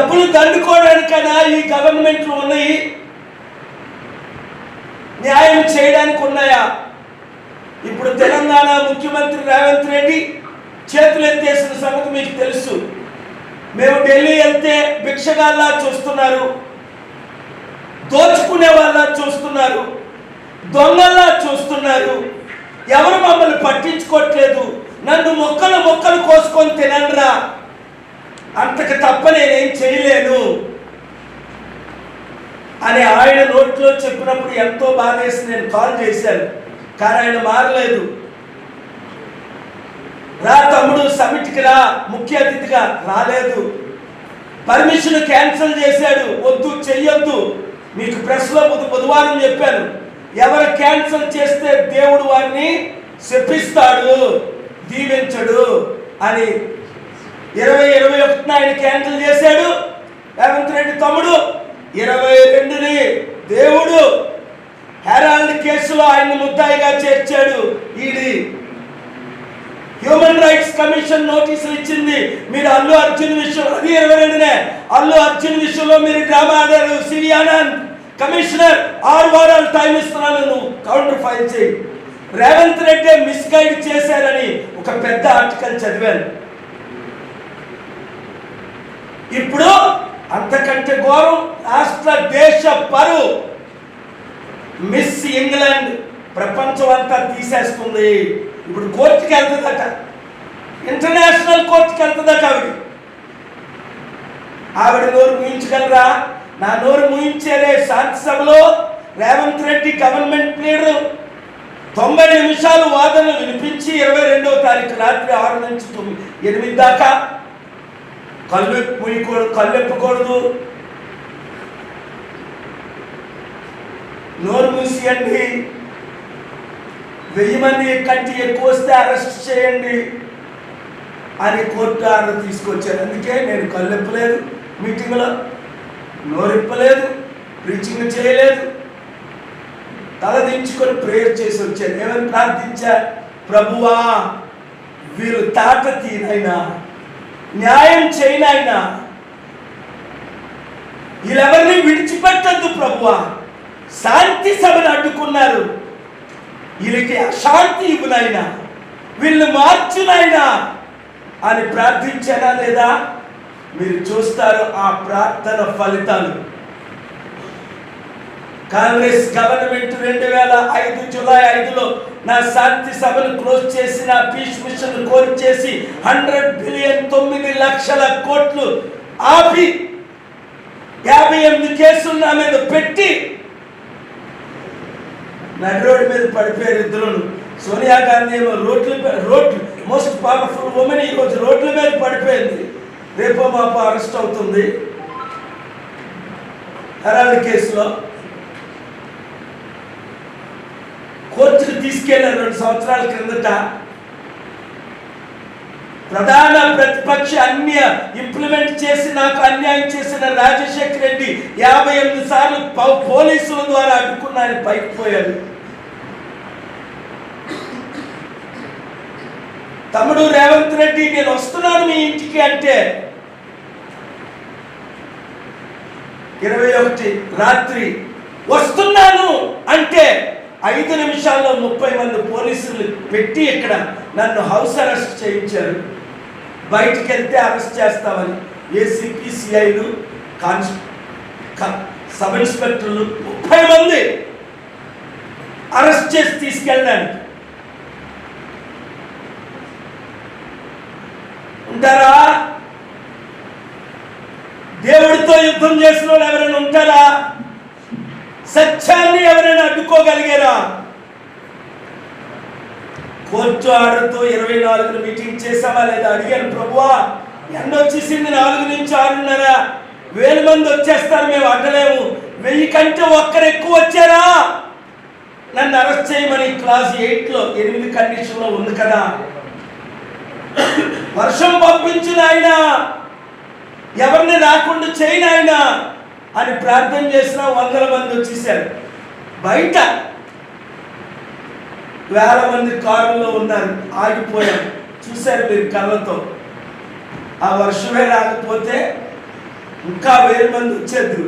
డబ్బులు దండుకోవడానికైనా ఈ గవర్నమెంట్లు ఉన్నాయి, న్యాయం చేయడానికి ఉన్నాయా? ఇప్పుడు తెలంగాణ ముఖ్యమంత్రి రేవంత్ రెడ్డి చేతులు ఎత్తేసిన సంగతి మీకు తెలుసు. మేము ఢిల్లీ వెళ్తే భిక్షగాల్లా చూస్తున్నారు, దోచుకునే వాళ్ళ చూస్తున్నారు, దొంగల్లా చూస్తున్నారు. ఎవరు మమ్మల్ని పట్టించుకోవట్లేదు. నన్ను మొక్కలు మొక్కలు కోసుకొని తినరా, అంతకు తప్ప నేనేం చేయలేను అని ఆయన నోట్లో చెప్పినప్పుడు ఎంతో బాధేసి నేను కాల్ చేశాను. కానీ ఆయన మారలేదు. రా తమ్ముడు సమిట్కి రా, ముఖ్య అతిథిగా రాలేదు. పర్మిషన్ క్యాన్సిల్ చేశాడు. వద్దు, చెయ్యొద్దు. మీకు ప్రెస్లో బుధవారం చెప్పాను, ఎవరు క్యాన్సిల్ చేస్తే దేవుడు వారిని శపిస్తాడు, దీవించడు అని. 2021 ఆయన క్యాన్సిల్ చేశాడు రేవంత్ రెడ్డి తమ్ముడు. 22ని దేవుడు హెరాల్డ్ కేసులో ఆయన్ని ముద్దాయిగా చేర్చాడు. ఈడీ హ్యూమన్ రైట్స్ కమిషన్ నోటీసులు ఇచ్చింది. మీరు అల్లు అర్జున్ విషయం, అది 22నే, అల్లు అర్జున్ విషయంలో మీరు డ్రామా ఆడారు. సివి ఆనంద్ కమిషనర్ 6 వారాలు టైం ఇస్తున్నాను, నువ్వు కౌంటర్ ఫైల్ చేయి. రేవంత్ రెడ్డి మిస్గైడ్ చేశారని ఒక పెద్ద ఆర్టికల్ చదివాను. ఇప్పుడు అంతకంటే ఘోరం, రాష్ట్ర దేశ పరువు మిస్ ఇంగ్లాండ్ ప్రపంచం అంతా తీసేస్తుంది. ఇప్పుడు కోర్టుకి వెళ్తుందట, ఇంటర్నేషనల్ కోర్టుకి వెళ్తుందట. ఆవిడ నోరు ముయించగలరా? నా నోరు ముయించేదే శాసనసభలో రేవంత్ రెడ్డి గవర్నమెంట్ లీడరు 90 నిమిషాలు వాదనలు వినిపించి 22వ తారీఖు రాత్రి 6 నుంచి 8 దాకా కళ్ళెప్పకూడదు, నోరు మూసియండి, 1000 మంది కంటే ఎక్కువ వస్తే అరెస్ట్ చేయండి అని కోర్టు ఆర్డర్ తీసుకొచ్చారు. అందుకే నేను కళ్ళెప్పలేదు, మీటింగ్లో నోరిప్పలేదు, ప్రీచింగ్ చేయలేదు, తల దించుకొని ప్రేయర్ చేసి వచ్చాను. ఏమని ప్రార్థించా? ప్రభువా వీళ్ళు తాట తీనైనా, న్యాయం చేయనైనా, వీళ్ళెవరిని విడిచిపెట్టద్దు ప్రభువా. శాంతి సభను అడ్డుకున్నారు, వీళ్ళకి అశాంతి ఇవ్వనైనా, వీళ్ళు మార్చునైనా అని ప్రార్థించారా లేదా? మీరు చూస్తారు ఆ ప్రార్థన ఫలితాలు. కాంగ్రెస్ గవర్నమెంట్ 2005 జూలై 5లో నా శాంతి సభను క్లోజ్ చేసి, నా పీస్ మిషన్ కోరి చేసి 100 బిలియన్ 9 లక్షల కోట్లు ఆపి 58 కేసులు నా మీద పెట్టి నడి రోడ్డు మీద పడిపోయారు ఇద్దరు. సోనియా గాంధీ ఏమో రోడ్లు మోస్ట్ పవర్ఫుల్ ఉమెన్ ఈరోజు రోడ్ల మీద పడిపోయింది. రేపో మాపో అరెస్ట్ అవుతుంది హెరాల్డ్ కేసులో. కోర్టుకు తీసుకెళ్లారు 2 సంవత్సరాల క్రిందట. ప్రధాన ప్రతిపక్ష ఇంప్లిమెంట్ చేసి నాకు అన్యాయం చేసిన రాజశేఖర రెడ్డి 58 సార్లు పోలీసుల ద్వారా అడ్డుకున్నారని పైకి పోయారు. తమ్ముడు రేవంత్ రెడ్డి నేను వస్తున్నాను మీ ఇంటికి అంటే 21 రాత్రి వస్తున్నాను అంటే 5 నిమిషాల్లో 30 మంది పోలీసులు పెట్టి ఇక్కడ నన్ను హౌస్ అరెస్ట్ చేయించారు. బయటికి వెళ్తే అరెస్ట్ చేస్తామని ఏసీపీ, సిఐలు, సబ్ ఇన్స్పెక్టర్లు 30 మంది అరెస్ట్ చేసి తీసుకెళ్ళడానికి ఉంటారా? దేవుడితో యుద్ధం చేసిన వాళ్ళు ఎవరైనా ఉంటారా? సత్యాన్ని ఎవరైనా అడ్డుకోగలిగారా? కోర్టు ఆర్డర్తో 24 మీటింగ్ చేసావా లేదా అడిగాను. ప్రభువా ఎండ వచ్చేసింది, 4 నుంచి 6:30, 1000 మంది వచ్చేస్తారు, మేము అడ్డలేము. 1000 కంటే ఒక్కరు ఎక్కువ వచ్చారా నన్ను అరెస్ట్ చేయమని క్లాస్ 8లో 8 కండిషన్లో ఉంది కదా. వర్షం పంపించిన ఆయన, ఎవరిని రాకుండా చేయని ఆయన అని ప్రార్థన చేసిన 100 మంది వచ్చేసారు. బయట 1000 మంది కారులో ఉన్నారు, ఆగిపోయారు. చూశారు మీరు కళ్ళతో. ఆ వర్షమే రాకపోతే ఇంకా 1000 మంది వచ్చేద్దరు.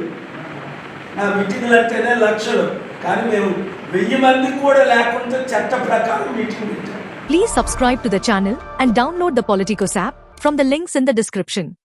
నా మీటింగ్లు అంటేనే లక్షలు, కానీ మేము 1000 మంది కూడా లేకుండా చట్ట ప్రకారం మీటింగ్ పెట్టాం. Please subscribe to the channel and download the Politicos app from the links in the description.